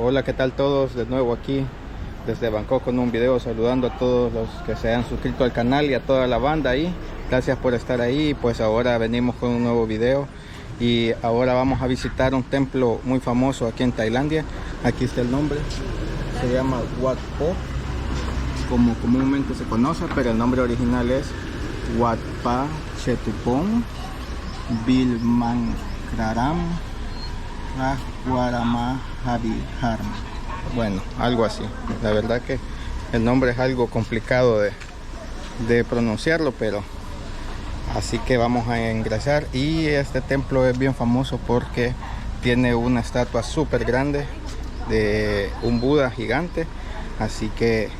Hola, ¿qué tal todos? De nuevo aquí desde Bangkok con un video saludando a todos los que se han suscrito al canal y a toda la banda ahí. Gracias por estar ahí. Pues ahora venimos con un nuevo video y ahora vamos a visitar un templo muy famoso aquí en Tailandia. Aquí está el nombre, se llama Wat Po, como comúnmente se conoce, pero el nombre original es Wat Pa Chetupong Bilmankraram Rajwarama Harm. Bueno, algo así. La verdad que el nombre es algo complicado de pronunciarlo, pero así que vamos a ingresar. Y este templo es bien famoso porque tiene una estatua súper grande de un Buda gigante. Así que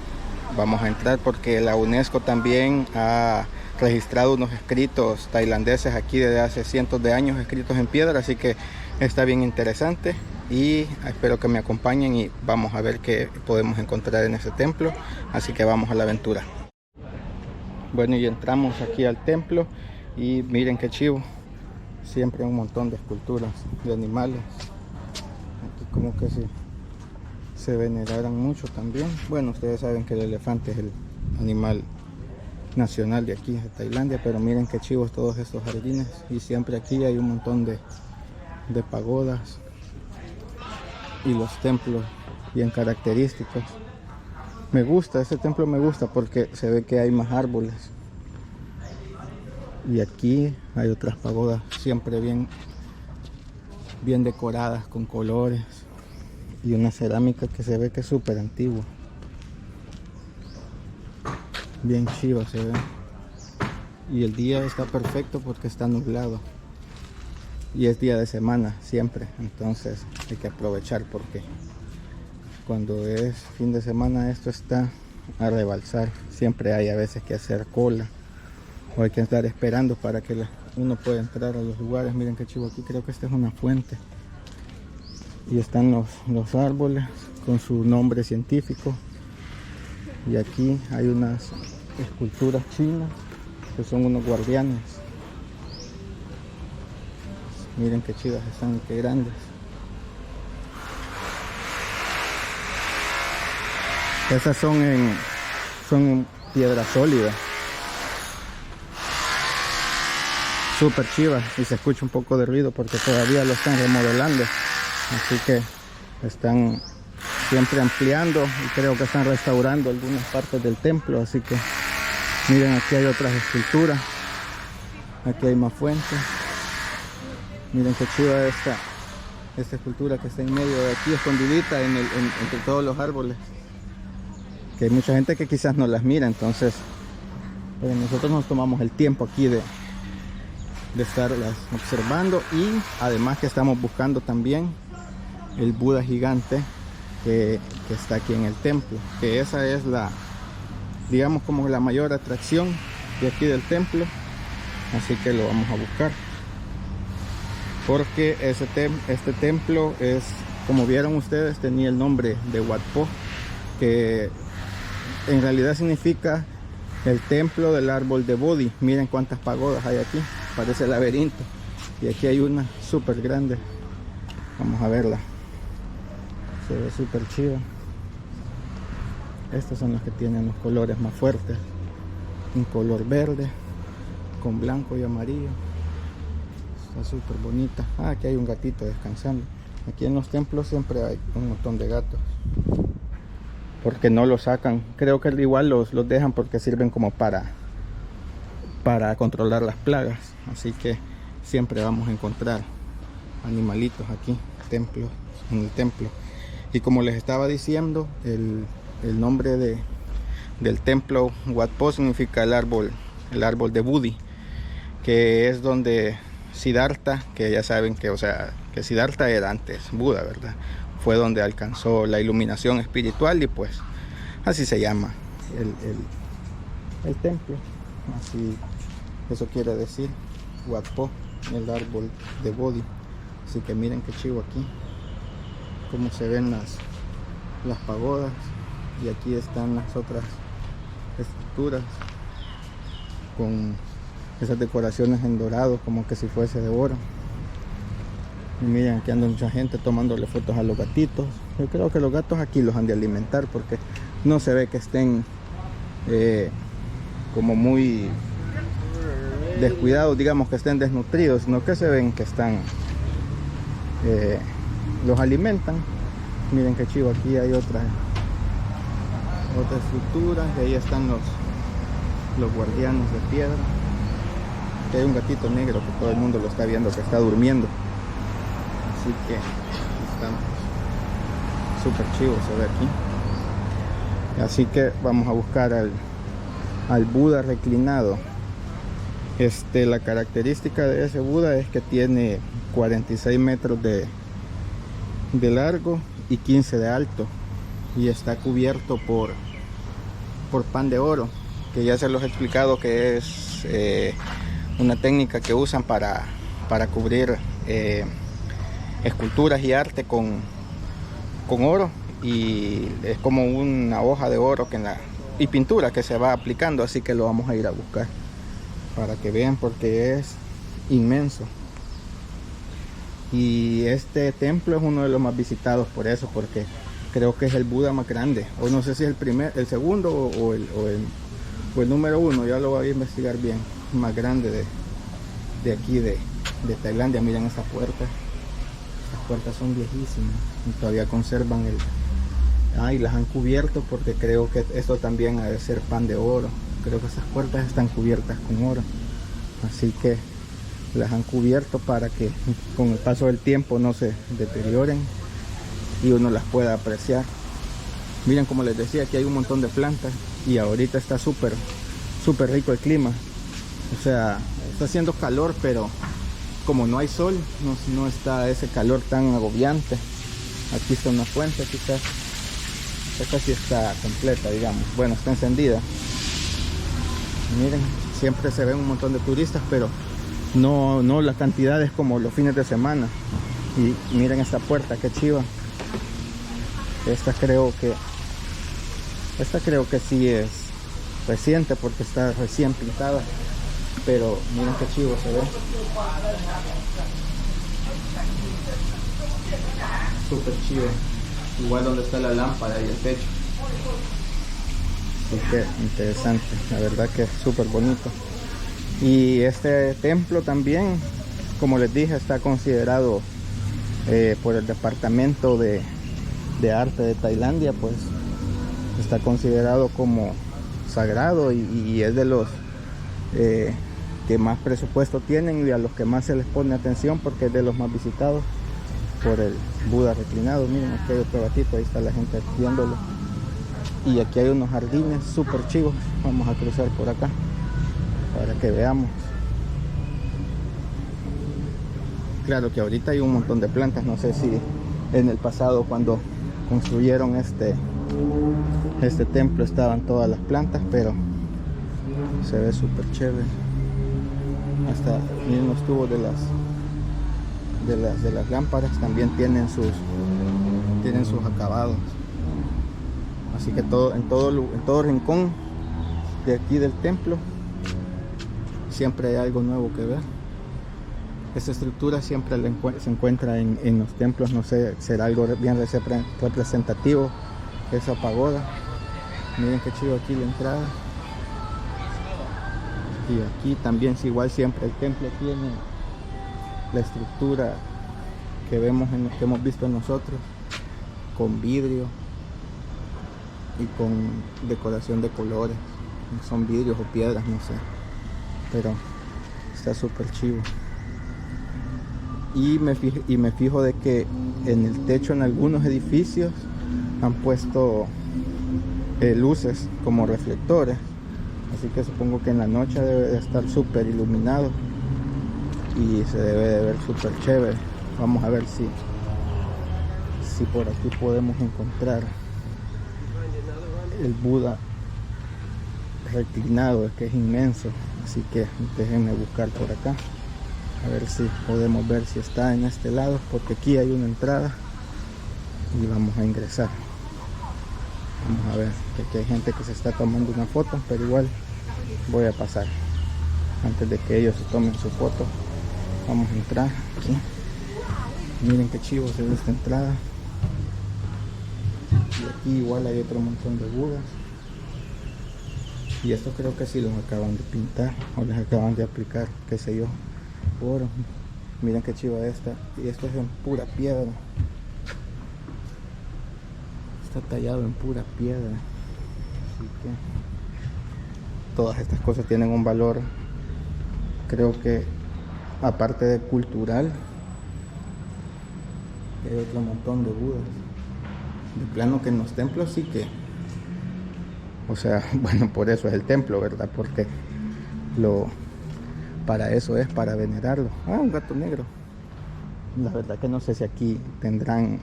vamos a entrar porque la UNESCO también ha registrado unos escritos tailandeses aquí desde hace cientos de años, escritos en piedra, así que está bien interesante y espero que me acompañen y vamos a ver qué podemos encontrar en ese templo. Así que vamos a la aventura. Bueno, y entramos aquí al templo y miren qué chivo, siempre un montón de esculturas de animales. Aquí como que se veneraran mucho también. Bueno, ustedes saben que el elefante es el animal nacional de aquí, de Tailandia, pero miren qué chivos todos estos jardines. Y siempre aquí hay un montón de pagodas y los templos bien característicos. Me gusta, este templo me gusta porque se ve que hay más árboles. Y aquí hay otras pagodas siempre bien decoradas con colores. Y una cerámica que se ve que es súper antigua. Bien chiva se ve. Y el día está perfecto porque está nublado. Y es día de semana siempre. Entonces hay que aprovechar porque cuando es fin de semana esto está a rebalsar. Siempre hay a veces que hacer cola. O hay que estar esperando para que uno pueda entrar a los lugares. Miren qué chivo aquí. Creo que esta es una fuente. Y están los árboles con su nombre científico. Y aquí hay unas esculturas chinas que son unos guardianes. Miren qué chivas están, qué grandes. Esas son en piedra sólida. Súper chivas, y se escucha un poco de ruido porque todavía lo están remodelando. Así que están siempre ampliando y creo que están restaurando algunas partes del templo. Así que miren, aquí hay otras esculturas, aquí hay más fuentes. Miren qué chiva esta escultura que está en medio de aquí, escondidita entre todos los árboles, que hay mucha gente que quizás no las mira. Entonces pero nosotros nos tomamos el tiempo aquí de estarlas observando, y además que estamos buscando también el Buda gigante que está aquí en el templo, que esa es digamos como la mayor atracción de aquí del templo. Así que lo vamos a buscar porque este templo es, como vieron ustedes, tenía el nombre de Wat Po, que en realidad significa el templo del árbol de Bodhi. Miren cuántas pagodas hay aquí, parece laberinto. Y aquí hay una súper grande, vamos a verla. Se ve súper chiva. Estos son los que tienen los colores más fuertes, un color verde con blanco y amarillo. Está súper bonita. Aquí hay un gatito descansando. Aquí en los templos siempre hay un montón de gatos porque no los sacan. Creo que igual los dejan porque sirven como para controlar las plagas. Así que siempre vamos a encontrar animalitos aquí en el templo. Y como les estaba diciendo, el nombre del templo Wat Po significa el árbol de Bodhi, que es donde Siddhartha, que ya saben que Siddhartha era antes Buda, ¿verdad? Fue donde alcanzó la iluminación espiritual, y pues así se llama el templo. Así, eso quiere decir Wat Po, el árbol de Bodhi. Así que miren qué chivo aquí, cómo se ven las pagodas. Y aquí están las otras estructuras con esas decoraciones en dorado, como que si fuese de oro. Y miren, aquí anda mucha gente tomándole fotos a los gatitos. Yo creo que los gatos aquí los han de alimentar porque no se ve que estén como muy descuidados, digamos, que estén desnutridos, sino que se ven que están los alimentan. Miren qué chivo, aquí hay otra estructura y ahí están los guardianes de piedra. Aquí hay un gatito negro que todo el mundo lo está viendo, que está durmiendo, así que están súper chivo, se ve aquí. Así que vamos a buscar al Buda reclinado. La característica de ese Buda es que tiene 46 metros de largo y 15 de alto, y está cubierto por pan de oro, que ya se los he explicado que es una técnica que usan para cubrir esculturas y arte con oro, y es como una hoja de oro y pintura que se va aplicando, así que lo vamos a ir a buscar para que vean, porque es inmenso. Y este templo es uno de los más visitados por eso, porque creo que es el Buda más grande, o no sé si es el segundo o el número uno, ya lo voy a investigar bien, más grande de aquí de Tailandia. Miren esta puerta, estas puertas son viejísimas y todavía conservan y las han cubierto, porque creo que esto también ha de ser pan de oro. Creo que esas puertas están cubiertas con oro, así que las han cubierto para que con el paso del tiempo no se deterioren y uno las pueda apreciar. Miren, como les decía, aquí hay un montón de plantas y ahorita está súper rico el clima. O sea, está haciendo calor, pero como no hay sol, no está ese calor tan agobiante. Aquí está una fuente, quizás esta sí está completa, digamos. Bueno, está encendida. Miren, siempre se ven un montón de turistas, pero no la cantidad es como los fines de semana. Y miren esta puerta, qué chiva. Esta creo que sí es reciente, porque está recién pintada, pero miren qué chivo se ve. Súper chivo. Igual donde está la lámpara y el techo. Así que interesante, la verdad que es súper bonito. Y este templo también, como les dije, está considerado por el departamento de arte de Tailandia, pues está considerado como sagrado, y es de los que más presupuesto tienen y a los que más se les pone atención, porque es de los más visitados por el Buda reclinado. Miren, aquí hay otro gatito, ahí está la gente viéndolo. Y aquí hay unos jardines súper chivos. Vamos a cruzar por acá para que veamos. Claro que ahorita hay un montón de plantas, no sé si en el pasado, cuando construyeron este templo, estaban todas las plantas, pero se ve súper chévere. Hasta miren los tubos de las lámparas también tienen sus acabados. Así que en todo rincón de aquí del templo siempre hay algo nuevo que ver. Esta estructura siempre se encuentra en los templos, no sé, será algo bien representativo, esa pagoda. Miren qué chido aquí la entrada. Y aquí también, igual, siempre el templo tiene la estructura que hemos visto nosotros, con vidrio y con decoración de colores. Son vidrios o piedras, no sé, pero está súper chivo. Y me fijo de que en el techo, en algunos edificios, han puesto luces como reflectores, así que supongo que en la noche debe de estar súper iluminado y se debe de ver súper chévere. Vamos a ver si por aquí podemos encontrar el Buda reclinado, que es inmenso. Así que déjenme buscar por acá, a ver si podemos ver si está en este lado, porque aquí hay una entrada y vamos a ingresar. Vamos a ver, que aquí hay gente que se está tomando una foto, pero igual voy a pasar. Antes de que ellos se tomen su foto, vamos a entrar aquí. Miren qué chivo se ve esta entrada. Y aquí igual hay otro montón de budas. Y esto creo que sí los acaban de pintar o les acaban de aplicar, qué sé yo, oro. Miren qué chiva esta. Y esto es en pura piedra. Está tallado en pura piedra. Así que todas estas cosas tienen un valor, creo que aparte de cultural, hay otro montón de budas. De plano que en los templos sí que, o sea, bueno, por eso es el templo, ¿verdad? Porque para eso es, para venerarlo. Ah, un gato negro. La verdad que no sé si aquí tendrán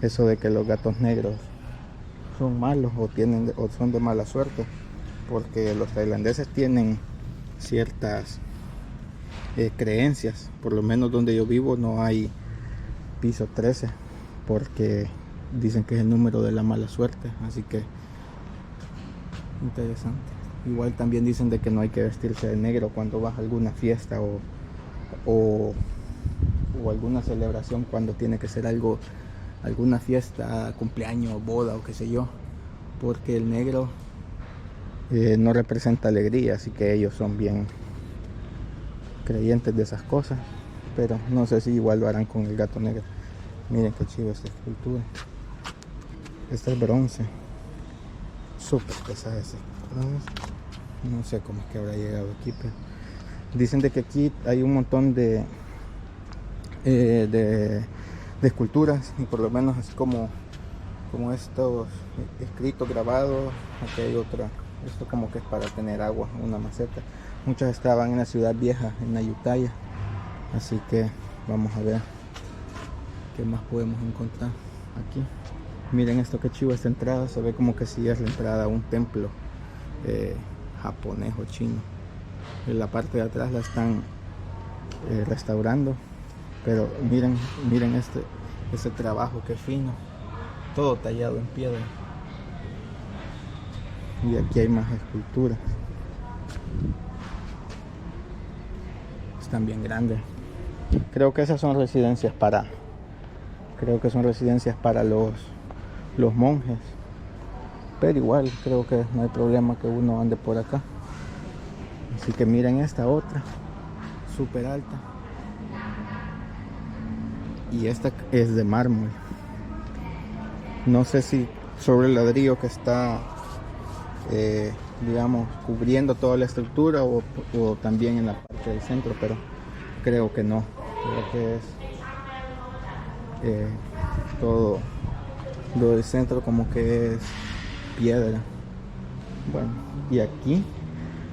eso de que los gatos negros son malos o son de mala suerte, porque los tailandeses tienen ciertas creencias. Por lo menos donde yo vivo no hay piso 13 porque dicen que es el número de la mala suerte, así que interesante. Igual también dicen de que no hay que vestirse de negro cuando vas a alguna fiesta o alguna celebración, cuando tiene que ser algo, alguna fiesta, cumpleaños, boda o qué sé yo, porque el negro no representa alegría, así que ellos son bien creyentes de esas cosas, pero no sé si igual lo harán con el gato negro. Miren qué chido esta escultura. Este es bronce, súper pesada esa. No sé cómo es que habrá llegado aquí, pero dicen de que aquí hay un montón de esculturas, y por lo menos así como estos escritos grabados. Aquí hay otra, esto como que es para tener agua, una maceta. Muchas estaban en la ciudad vieja, en Ayutthaya, así que vamos a ver qué más podemos encontrar aquí. Miren esto, que chivo esta entrada. Se ve como que sí es la entrada a un templo japonés o chino. En la parte de atrás la están restaurando, pero miren este trabajo, que fino, todo tallado en piedra. Y aquí hay más esculturas, están bien grandes. Creo que esas son residencias para los monjes, pero igual creo que no hay problema que uno ande por acá. Así que miren esta otra, súper alta, y esta es de mármol. No sé si sobre el ladrillo que está digamos cubriendo toda la estructura o también en la parte del centro, pero creo que no, creo que es todo el centro como que es piedra. Bueno, y aquí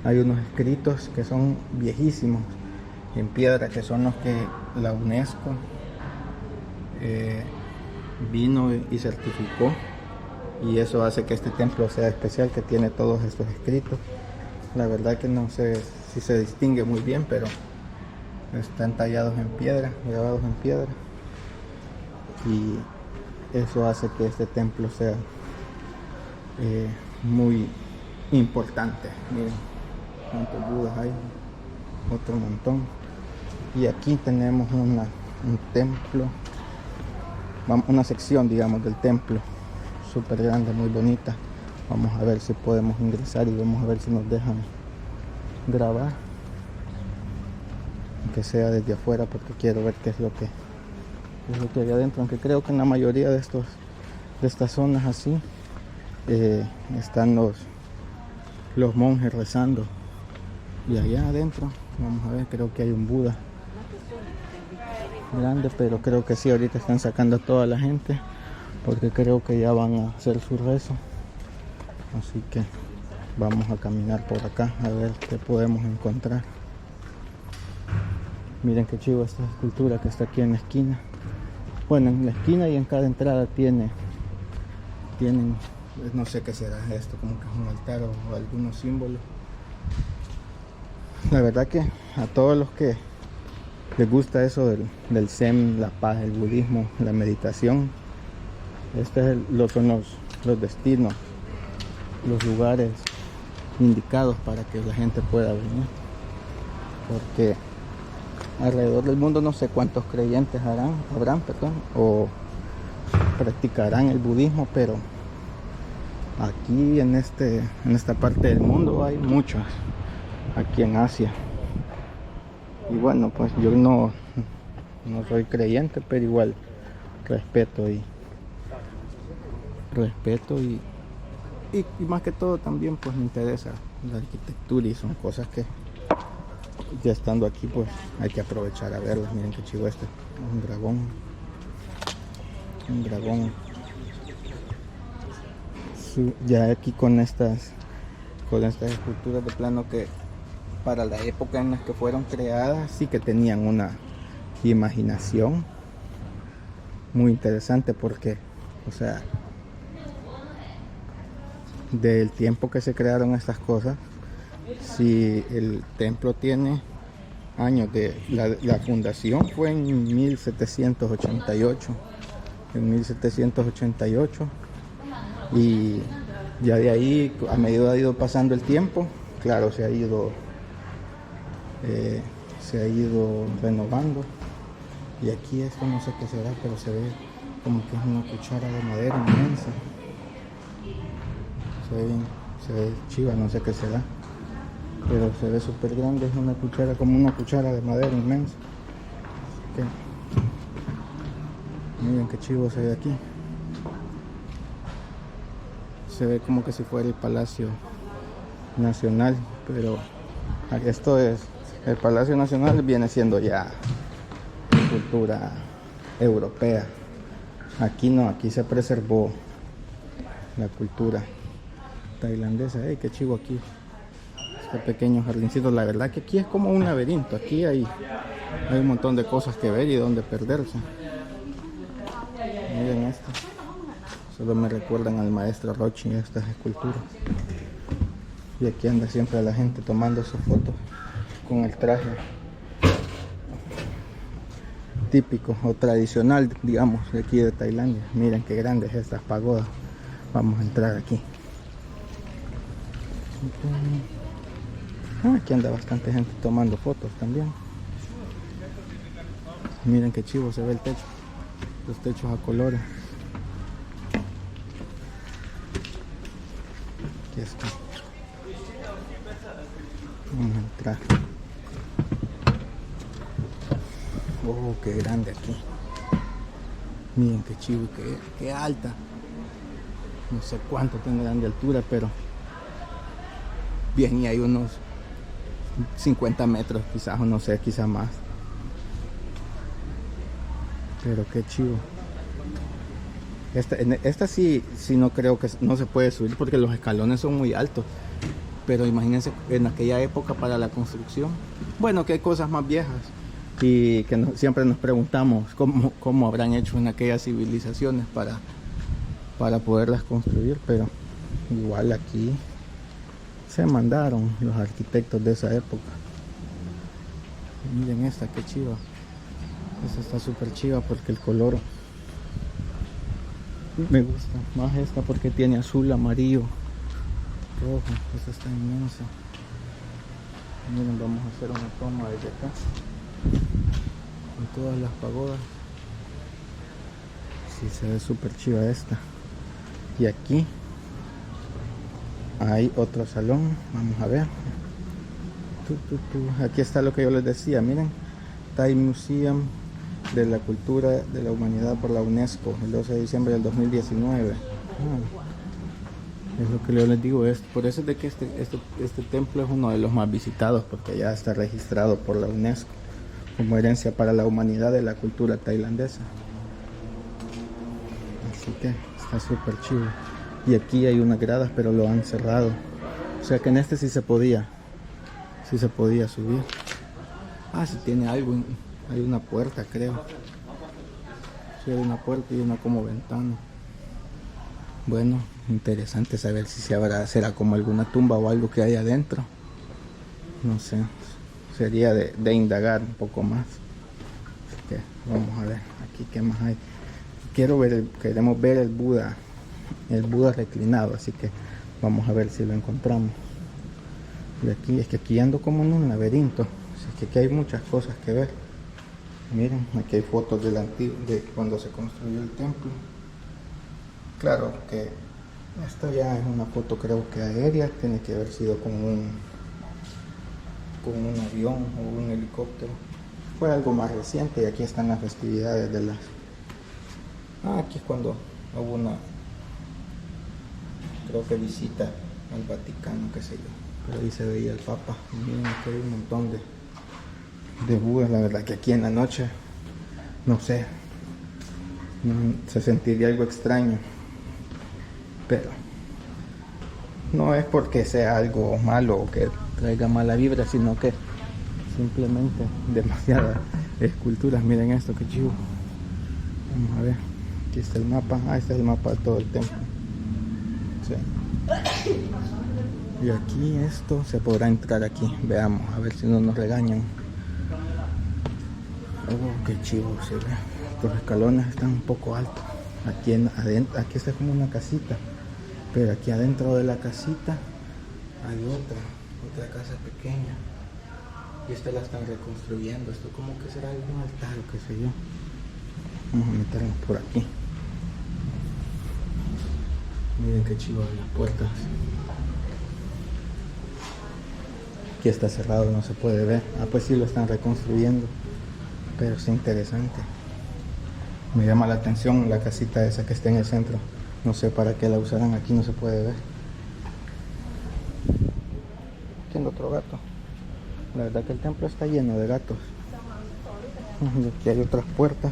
hay unos escritos que son viejísimos en piedra, que son los que la UNESCO vino y certificó, y eso hace que este templo sea especial, que tiene todos estos escritos. La verdad que no sé si se distingue muy bien, pero están tallados en piedra, grabados en piedra, y eso hace que este templo sea muy importante. Miren cuántos budas hay, otro montón. Y aquí tenemos un templo, una sección, digamos, del templo súper grande, muy bonita. Vamos a ver si podemos ingresar y vamos a ver si nos dejan grabar, aunque sea desde afuera, porque quiero ver qué es lo que hay adentro. Aunque creo que en la mayoría de estas zonas así están los monjes rezando. Y allá adentro vamos a ver, creo que hay un Buda grande, pero creo que sí, ahorita están sacando a toda la gente porque creo que ya van a hacer su rezo. Así que vamos a caminar por acá a ver qué podemos encontrar. Miren qué chivo esta escultura que está aquí en la esquina. Bueno, en la esquina y en cada entrada tienen, no sé qué será esto, como que es un altar o algunos símbolos. La verdad que a todos los que les gusta eso del Zen, la paz, el budismo, la meditación, son los destinos, los lugares indicados para que la gente pueda venir, porque alrededor del mundo no sé cuántos creyentes habrán, perdón, o practicarán el budismo, pero aquí en esta parte del mundo hay muchos, aquí en Asia. Y bueno, pues yo no soy creyente, pero igual respeto y más que todo también pues me interesa la arquitectura y son cosas que ya estando aquí pues hay que aprovechar a verlas. Miren qué chivo este, un dragón. Ya aquí con estas esculturas de plano que para la época en la que fueron creadas sí que tenían una imaginación muy interesante, porque o sea, del tiempo que se crearon estas cosas, si el templo tiene años de la fundación fue en 1788, y ya de ahí, a medida ha ido pasando el tiempo, claro, se ha ido renovando. Y aquí esto no sé qué será, pero se ve como que es una cuchara de madera inmensa. Se ve chiva, no sé qué será, pero se ve súper grande. Es una cuchara, como una cuchara de madera inmensa. Así que, miren qué chivo se ve aquí. Se ve como que si fuera el Palacio Nacional, pero esto es el Palacio Nacional, viene siendo ya cultura europea. Aquí no, aquí se preservó la cultura tailandesa. Qué chivo aquí, este pequeño jardincito. La verdad que aquí es como un laberinto. Aquí hay un montón de cosas que ver y donde perderse. Miren esto, solo me recuerdan al maestro Rochi estas esculturas. Y aquí anda siempre la gente tomando sus fotos con el traje típico o tradicional, digamos, de aquí de Tailandia. Miren qué grandes estas pagodas. Vamos a entrar aquí. Aquí anda bastante gente tomando fotos también. Miren qué chivo se ve el techo, los techos a colores. Aquí está. Vamos a entrar. Oh, qué grande aquí. Miren qué chivo, qué alta. No sé cuánto tendrán de altura, pero bien, y hay unos 50 metros quizás, o no sé, quizás más. Pero qué chivo. Esta sí no creo que no se puede subir porque los escalones son muy altos. Pero imagínense en aquella época para la construcción. Bueno, que hay cosas más viejas y que siempre nos preguntamos cómo habrán hecho en aquellas civilizaciones para poderlas construir, pero igual aquí se mandaron los arquitectos de esa época. Miren esta, qué chiva. Esta está súper chiva porque el color me gusta más esta porque tiene azul, amarillo, rojo. Esta está inmensa. Miren, vamos a hacer una toma desde acá con todas las pagodas. Sí, se ve súper chiva esta. Y aquí hay otro salón, vamos a ver. Aquí está lo que yo les decía, miren, Thai Museum de la Cultura de la Humanidad por la UNESCO, el 12 de diciembre del 2019. Es lo que yo les digo, es por eso es de que este templo es uno de los más visitados, porque ya está registrado por la UNESCO como herencia para la humanidad de la cultura tailandesa. Así que está súper chido. Y aquí hay unas gradas, pero lo han cerrado. O sea que en este sí se podía subir. Sí tiene algo, hay una puerta, creo. Sí, hay una puerta y una como ventana. Bueno, interesante saber si será como alguna tumba o algo que hay adentro. No sé, sería de indagar un poco más. Así que vamos a ver aquí qué más hay. Queremos ver el Buda reclinado, así que vamos a ver si lo encontramos. Y aquí, es que aquí ando como en un laberinto, así que aquí hay muchas cosas que ver. Miren, aquí hay fotos de cuando se construyó el templo. Claro que esta ya es una foto, creo que aérea, tiene que haber sido con un avión o un helicóptero. Fue algo más reciente y aquí están las festividades de las... aquí es cuando hubo una, creo que visita al Vaticano, qué sé yo. Pero ahí se veía el Papa. Miren, aquí hay un montón de Budas. La verdad que aquí en la noche, no sé, se sentiría algo extraño. Pero no es porque sea algo malo o que traiga mala vibra, sino que simplemente demasiadas esculturas. Miren esto, que chivo. Vamos a ver, aquí está el mapa. Este es el mapa de todo el templo. Sí. Y aquí esto se podrá entrar aquí. Veamos, a ver si no nos regañan. Oh, qué chivo se ve. Los escalones están un poco altos. Aquí adentro, aquí está como una casita. Pero aquí adentro de la casita hay otra casa pequeña. Y esta la están reconstruyendo. Esto como que será algún altar o qué sé yo. Vamos a meternos por aquí. Miren qué chivo las puertas. Aquí está cerrado, no se puede ver. Pues sí lo están reconstruyendo. Pero es interesante. Me llama la atención la casita esa que está en el centro. No sé para qué la usarán, aquí no se puede ver. Tiene otro gato. La verdad que el templo está lleno de gatos. Y aquí hay otras puertas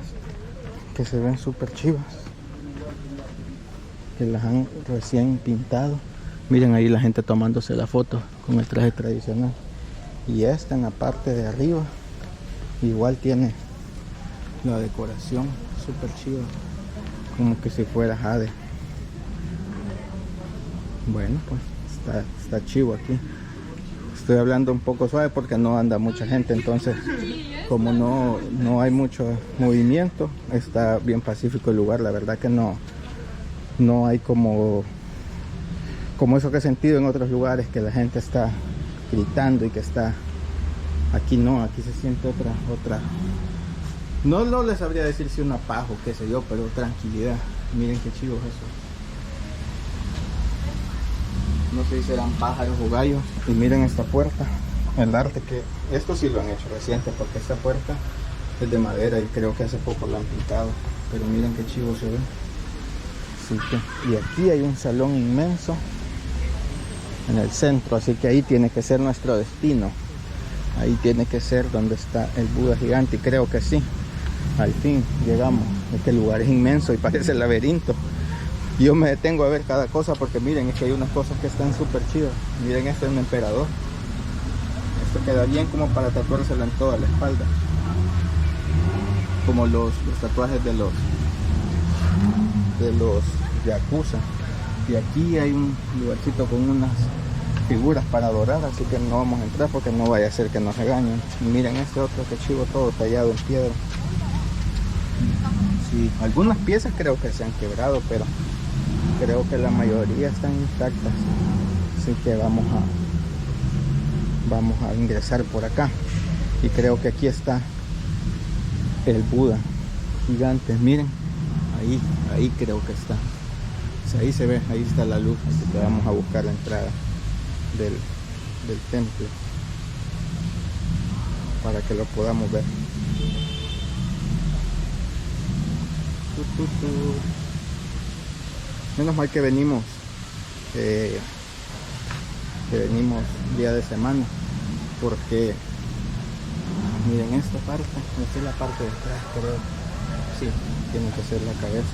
que se ven súper chivas, que las han recién pintado. Miren ahí la gente tomándose la foto con el traje tradicional. Y esta en la parte de arriba igual tiene la decoración súper chiva, como que si fuera jade. Bueno, pues está chivo aquí. Estoy hablando un poco suave porque no anda mucha gente, entonces como no hay mucho movimiento, está bien pacífico el lugar. La verdad que no hay como eso que he sentido en otros lugares, que la gente está gritando y que está... Aquí no, aquí se siente otra... No les sabría decir si una paz o qué sé yo, pero tranquilidad. Miren qué chivo es eso. No sé si serán pájaros o gallos. Y miren esta puerta, el arte, que esto sí lo han hecho reciente, porque esta puerta es de madera y creo que hace poco la han pintado. Pero miren qué chivo se ve. Así que, y aquí hay un salón inmenso en el centro, así que ahí tiene que ser nuestro destino. Ahí tiene que ser donde está el Buda gigante, y creo que sí. Al fin llegamos. Este lugar es inmenso y parece el laberinto. Yo me detengo a ver cada cosa porque miren, es que hay unas cosas que están súper chidas. Miren, este es un emperador. Esto queda bien como para tatuárselo en toda la espalda, como los tatuajes de los yakuza. Y aquí hay un lugarcito con unas figuras para adorar, así que no vamos a entrar porque no vaya a ser que nos regañen. Y miren este otro, que chivo, todo tallado en piedra. Sí, algunas piezas creo que se han quebrado, pero creo que la mayoría están intactas. Así que vamos a ingresar por acá. Y creo que aquí está el Buda gigante. Miren, ahí creo que está. Pues ahí se ve, ahí está la luz. Así que vamos a buscar la entrada del templo para que lo podamos ver. Menos mal que venimos día de semana, porque miren esta parte, esta es la parte de atrás, creo. Sí, tiene que ser la cabeza.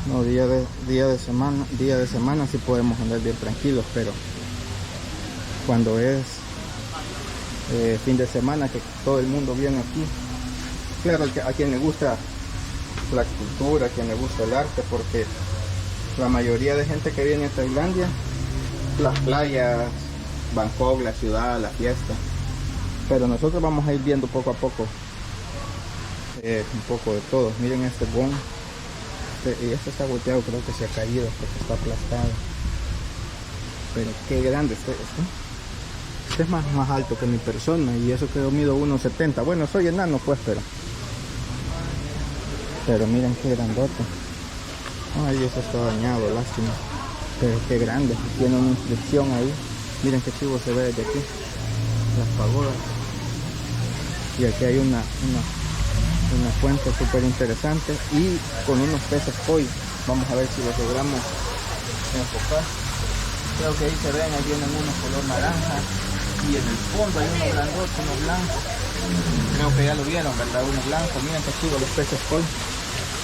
No, día de semana sí podemos andar bien tranquilos, pero cuando es fin de semana, que todo el mundo viene aquí, claro, a quien le gusta la cultura, a quien le gusta el arte, porque la mayoría de gente que viene a Tailandia, las playas, Bangkok, la ciudad, la fiesta, pero nosotros vamos a ir viendo poco a poco un poco de todo. Miren este bon, y este está volteado, creo que se ha caído porque está aplastado, pero qué grande este es más alto que mi persona, y eso que yo mido 1.70. bueno, soy enano pues, pero Pero miren qué grandote. Ay, eso está dañado, lástima. Pero qué grande, tiene una inscripción ahí. Miren qué chivo se ve desde aquí. Las pagodas. Y aquí hay una fuente súper interesante y con unos peces koi. Vamos a ver si los logramos enfocar. Creo que ahí se ven, ahí vienen unos color naranja y en el fondo hay unos grandotes, unos blancos. Creo que ya lo vieron, ¿verdad? Unos blancos. Miren qué chivo los peces koi.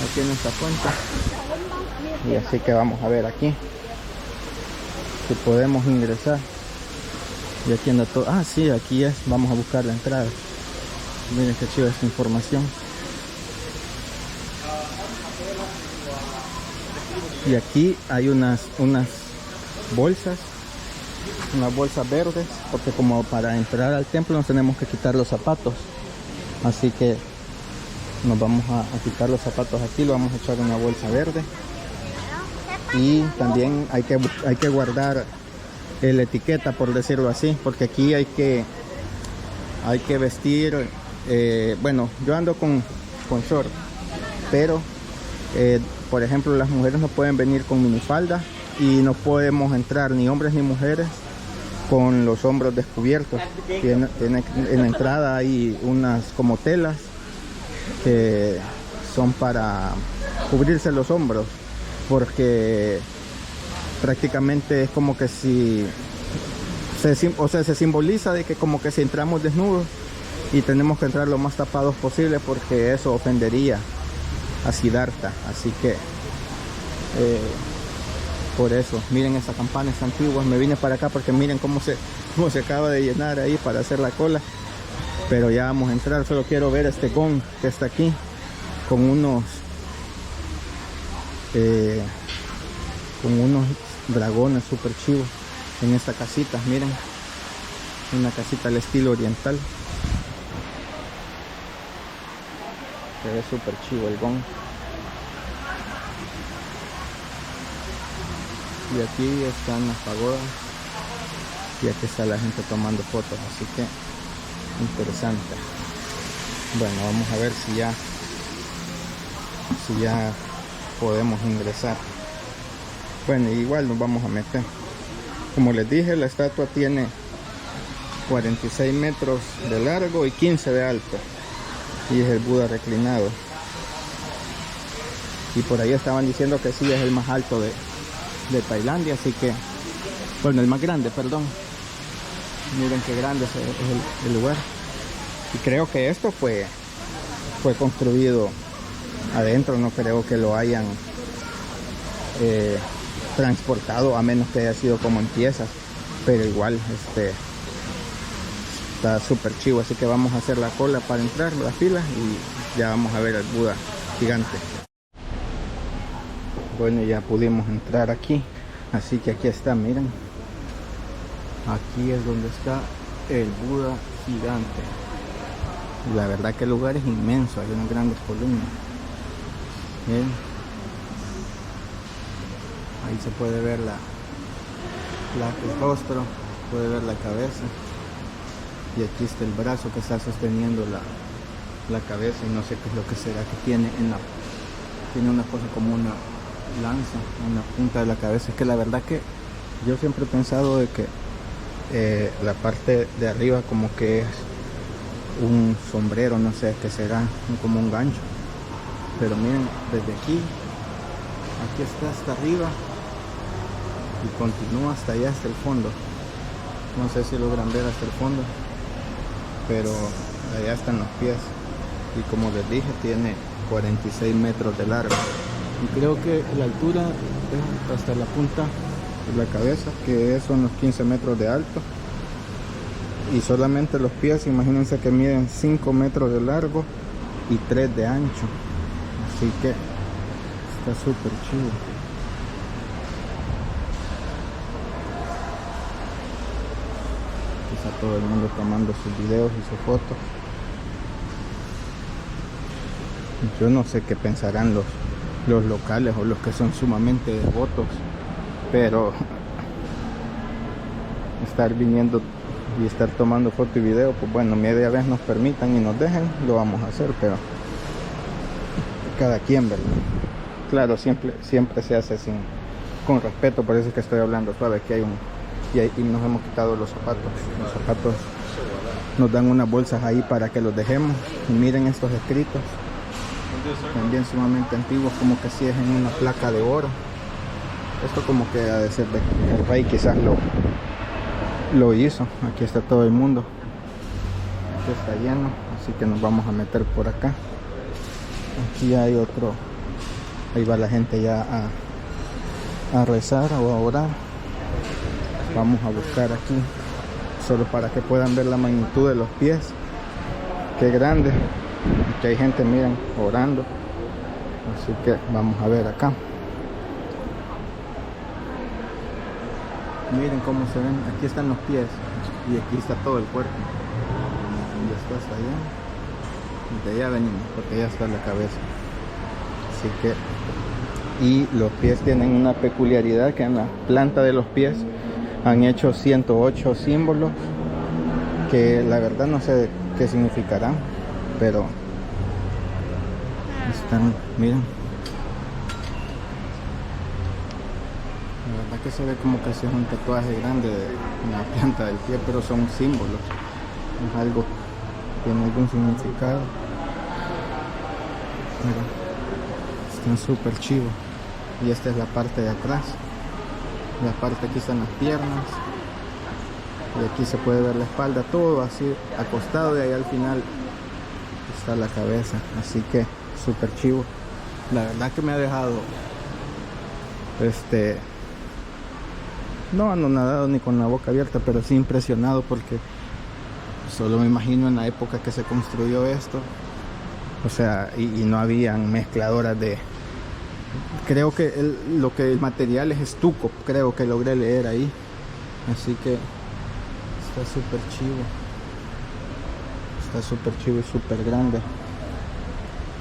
Aquí en esta fuente. Y así que vamos a ver aquí si podemos ingresar. Y aquí anda todo. Ah, sí, aquí es. Vamos a buscar la entrada. Miren qué chiva esta información. Y aquí hay unas bolsas, unas bolsas verdes, porque como para entrar al templo nos tenemos que quitar los zapatos. Así que nos vamos a quitar los zapatos aquí, lo vamos a echar en una bolsa verde. Y también hay que guardar la etiqueta, por decirlo así, porque aquí hay que vestir, bueno, yo ando con short, pero por ejemplo las mujeres no pueden venir con minifalda y no podemos entrar ni hombres ni mujeres con los hombros descubiertos. Tiene en la entrada hay unas como telas que son para cubrirse los hombros, porque prácticamente es como que si se simboliza de que como que si entramos desnudos y tenemos que entrar lo más tapados posible, porque eso ofendería a Siddhartha. Así que por eso, miren esas campanas antiguas. Me vine para acá porque miren cómo se acaba de llenar ahí para hacer la cola. Pero ya vamos a entrar. Solo quiero ver este gong que está aquí con unos dragones super chivos en esta casita. Miren, una casita al estilo oriental. Se ve súper chivo el gong. Y aquí están las pagodas. Y aquí está la gente tomando fotos. Así que interesante. Bueno, vamos a ver si ya podemos ingresar. Bueno, igual nos vamos a meter. Como les dije, la estatua tiene 46 metros de largo y 15 de alto. Y es el Buda reclinado. Y por ahí estaban diciendo que sí es el más alto de Tailandia, así que, bueno, el más grande, perdón. Miren qué grande es el lugar. Y creo que esto fue construido adentro, no creo que lo hayan transportado, a menos que haya sido como en piezas. Pero igual, está súper chivo, así que vamos a hacer la cola para entrar, la fila, y ya vamos a ver al Buda gigante. Bueno, ya pudimos entrar aquí, así que aquí está, miren. Aquí es donde está el Buda gigante. La verdad que el lugar es inmenso, hay unas grandes columnas. Bien. Ahí se puede ver el rostro, puede ver la cabeza. Y aquí está el brazo que está sosteniendo la cabeza, y no sé qué es lo que será que tiene tiene una cosa como una lanza, una punta de la cabeza. Es que la verdad que yo siempre he pensado de que la parte de arriba como que es un sombrero, no sé qué será, como un gancho. Pero miren, desde aquí está hasta arriba y continúa hasta allá, hasta el fondo. No sé si logran ver hasta el fondo, pero allá están los pies. Y como les dije, tiene 46 metros de largo. Y creo que la altura es hasta la punta de la cabeza, que son los 15 metros de alto. Y solamente los pies, imagínense que miden 5 metros de largo y 3 de ancho. Así que está súper chido. Aquí está todo el mundo tomando sus videos y sus fotos. Yo no sé qué pensarán los locales o los que son sumamente devotos, pero estar viniendo y estar tomando foto y video, pues bueno, media vez nos permitan y nos dejen, lo vamos a hacer, pero cada quien, ¿verdad? Claro, siempre se hace con respeto, por eso es que estoy hablando suave. Aquí hay y nos hemos quitado los zapatos. Los zapatos nos dan unas bolsas ahí para que los dejemos. Y miren estos escritos, también sumamente antiguos, como que si es en una placa de oro. Esto como que ha de ser el rey, quizás lo hizo. Aquí está todo el mundo, aquí está lleno, así que nos vamos a meter por acá. Aquí hay otro, ahí va la gente ya a rezar o a orar. Vamos a buscar aquí, solo para que puedan ver la magnitud de los pies. Qué grande. Aquí hay gente, miren, orando. Así que vamos a ver acá. Miren cómo se ven. Aquí están los pies y aquí está todo el cuerpo. Y esto hasta allá. Y de allá venimos, porque allá está la cabeza. Así que, y los pies tienen una peculiaridad, que en la planta de los pies han hecho 108 símbolos, que la verdad no sé qué significarán, pero están, miren. La verdad que se ve como que si es un tatuaje grande en la planta del pie, pero son símbolos. Es algo, tiene algún significado. Miren, están súper chivos. Y esta es la parte de atrás. La parte, aquí están las piernas. Y aquí se puede ver la espalda, todo así acostado, y ahí al final está la cabeza. Así que súper chivo. La verdad que me ha dejado no anonadado ni con la boca abierta, pero sí impresionado, porque solo me imagino en la época que se construyó esto, o sea, y no habían mezcladoras de, creo que el material es estuco, creo que logré leer ahí. Así que está súper chivo y súper grande,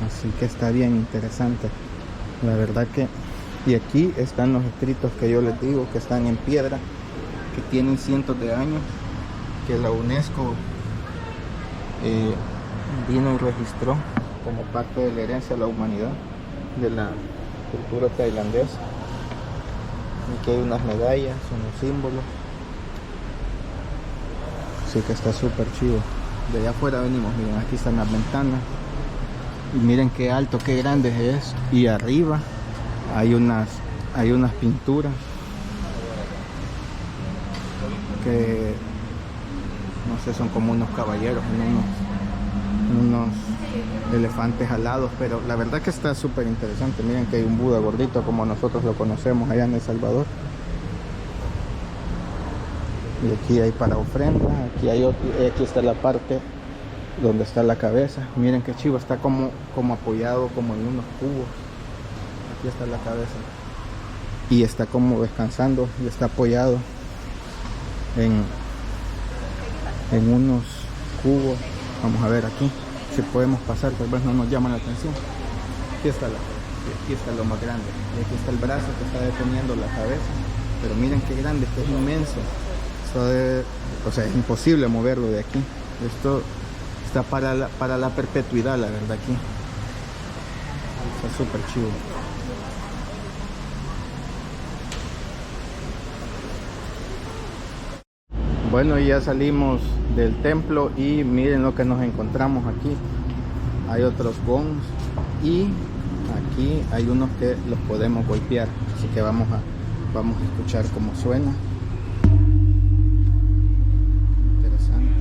así que está bien interesante, la verdad que. Y aquí están los escritos que yo les digo, que están en piedra, que tienen cientos de años, que la UNESCO vino y registró como parte de la herencia de la humanidad, de la cultura tailandesa. Aquí hay unas medallas, unos símbolos, así que está súper chido. De allá afuera venimos, miren, aquí están las ventanas, y miren qué alto, qué grande es. Y arriba hay unas pinturas que no sé, son como unos caballeros, unos elefantes alados, pero la verdad que está súper interesante. Miren que hay un Buda gordito como nosotros lo conocemos allá en El Salvador. Y aquí hay para ofrenda, aquí hay otro, aquí está la parte donde está la cabeza. Miren qué chivo, está como apoyado como en unos cubos. Aquí está la cabeza y está como descansando y está apoyado en unos cubos. Vamos a ver aquí si podemos pasar, tal vez no nos llama la atención. Aquí está lo más grande, y aquí está el brazo que está deteniendo la cabeza, pero miren qué grande, esto es inmenso. O sea, es imposible moverlo de aquí. Esto está para la perpetuidad, la verdad. Aquí está súper chido. Bueno, ya salimos del templo y miren lo que nos encontramos aquí. Hay otros gongs y aquí hay unos que los podemos golpear, así que vamos a escuchar cómo suena. Interesante.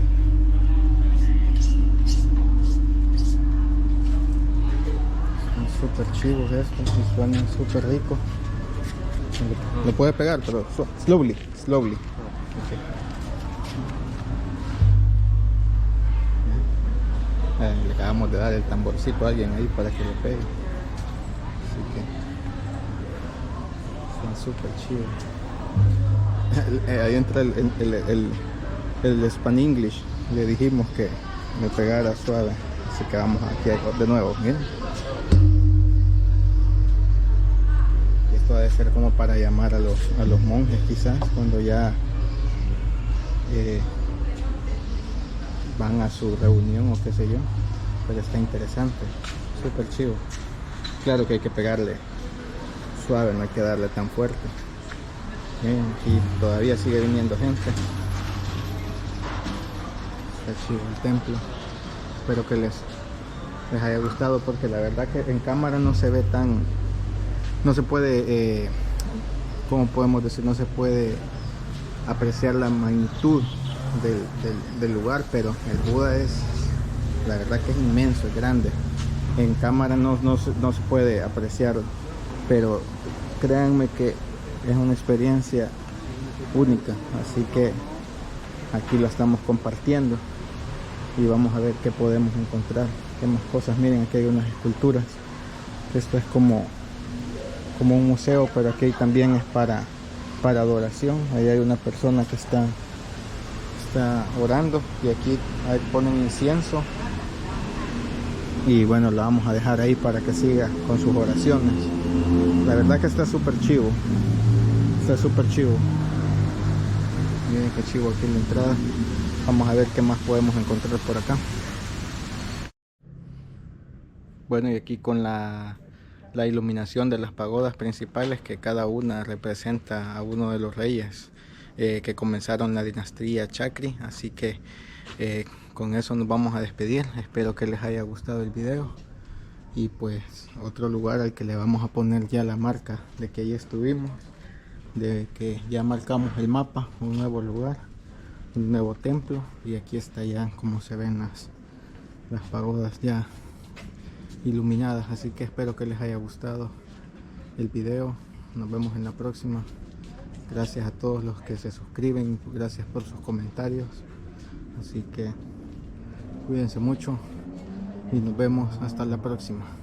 Son súper chivos estos y suenan súper ricos. Lo puede pegar, pero slowly. Okay. Le acabamos de dar el tamborcito a alguien ahí para que le pegue, así que son súper chidos. Ahí entra el Span English. Le dijimos que me pegara suave, así que vamos aquí de nuevo. Miren, esto debe ser como para llamar a los monjes, quizás cuando ya van a su reunión o qué sé yo, pero está interesante, súper chido. Claro que hay que pegarle suave, no hay que darle tan fuerte. Miren, aquí todavía sigue viniendo gente. Está chido el templo. Espero que les haya gustado, porque la verdad que en cámara no se ve tan, no se puede, como podemos decir, no se puede apreciar la magnitud del lugar, pero el Buda es, la verdad que es inmenso, es grande. En cámara no se puede apreciar, pero créanme que es una experiencia única, así que aquí lo estamos compartiendo y vamos a ver qué podemos encontrar, qué más cosas. Miren, aquí hay unas esculturas. Esto es como un museo, pero aquí también es para adoración. Ahí hay una persona que está orando, y aquí ponen incienso, y bueno, la vamos a dejar ahí para que siga con sus oraciones. La verdad que está súper chivo, está súper chivo. Miren qué chivo aquí en la entrada. Vamos a ver qué más podemos encontrar por acá. Bueno, y aquí con la iluminación de las pagodas principales, que cada una representa a uno de los reyes que comenzaron la dinastía Chakri. Así que con eso nos vamos a despedir. Espero que les haya gustado el video, y pues otro lugar al que le vamos a poner ya la marca de que ahí estuvimos, de que ya marcamos el mapa, un nuevo lugar, un nuevo templo. Y aquí está ya como se ven las pagodas ya iluminadas. Así que espero que les haya gustado el video. Nos vemos en la próxima. Gracias a todos los que se suscriben, gracias por sus comentarios. Así que cuídense mucho y nos vemos hasta la próxima.